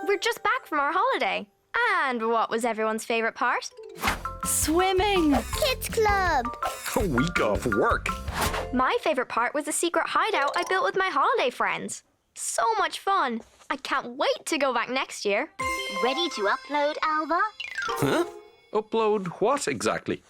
We're just back from our holiday. And what was everyone's favourite part? Swimming! Kids Club! A week off work. My favourite part was the secret hideout I built with my holiday friends. So much fun. I can't wait to go back next year. Ready to upload, Alva? Huh? Upload what exactly?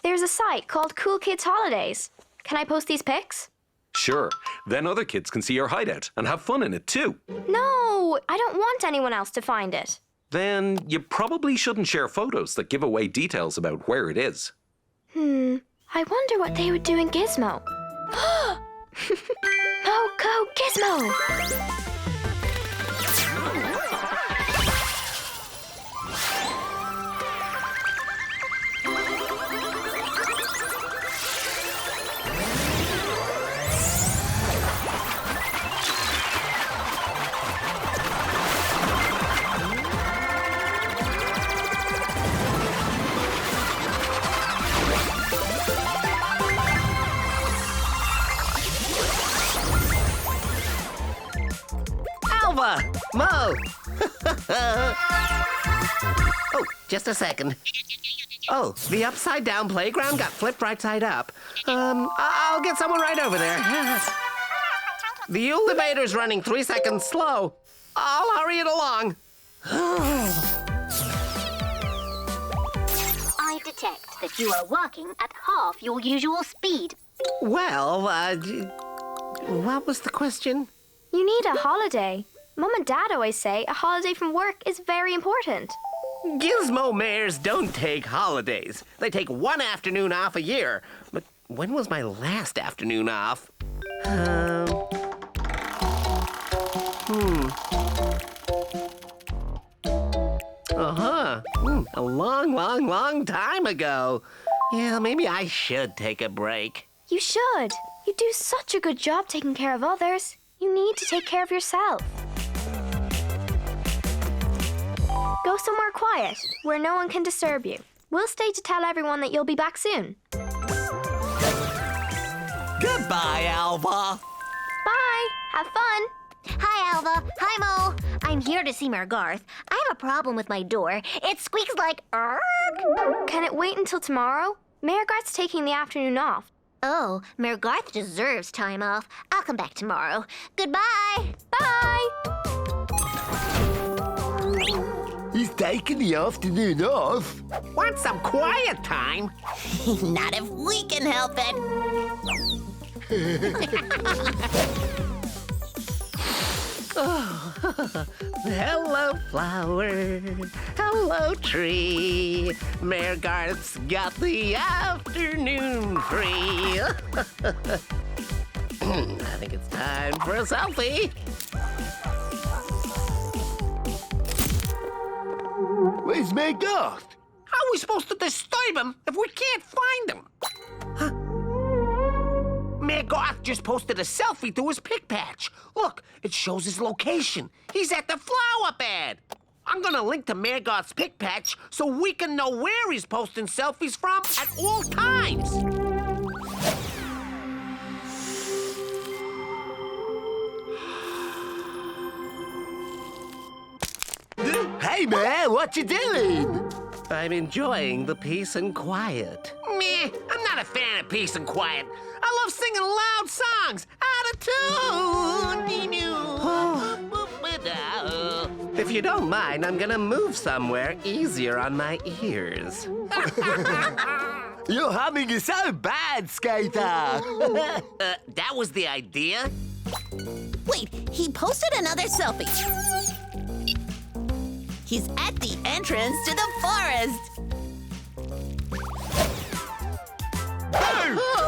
There's a site called Cool Kids Holidays. Can I post these pics? Sure. Then other kids can see your hideout and have fun in it too. No, I don't want anyone else to find it. Then you probably shouldn't share photos that give away details about where it is. I wonder what they would do in Gizmo. Poco Gizmo! Alva! Mo! Oh, just a second. Oh, the upside-down playground got flipped right side up. I'll get someone right over there. The elevator's running 3 seconds slow. I'll hurry it along. I detect that you are working at half your usual speed. Well, what was the question? You need a holiday. Mum and Dad always say a holiday from work is very important. Gizmo mares don't take holidays. They take one afternoon off a year. But when was my last afternoon off? A long time ago. Yeah, maybe I should take a break. You should. You do such a good job taking care of others. You need to take care of yourself. Go somewhere quiet, where no one can disturb you. We'll stay to tell everyone that you'll be back soon. Goodbye, Alva. Bye. Have fun. Hi, Alva. Hi, Mo. I'm here to see Mayor Garth. I have a problem with my door. It squeaks like "Arg." Can it wait until tomorrow? Mayor Garth's taking the afternoon off. Oh, Mayor Garth deserves time off. I'll come back tomorrow. Goodbye. Bye. He's taking the afternoon off. Want some quiet time? Not if we can help it. Hello, flower. Hello, tree. Mayor Garth's got the afternoon free. I think it's time for a selfie. Where's Mayor Garth? How are we supposed to disturb him if we can't find him? Huh? Mayor Garth just posted a selfie to his pic patch. Look, it shows his location. He's at the flower bed. I'm gonna link to Mayor Garth's pic patch so we can know where he's posting selfies from at all times. Hey, Mayor, what you doing? I'm enjoying the peace and quiet. Meh, I'm not a fan of peace and quiet. I love singing loud songs, out of tune. If you don't mind, I'm gonna move somewhere easier on my ears. Your humming is so bad, Skater. That was the idea? Wait, he posted another selfie. He's at the entrance to the forest. Oh,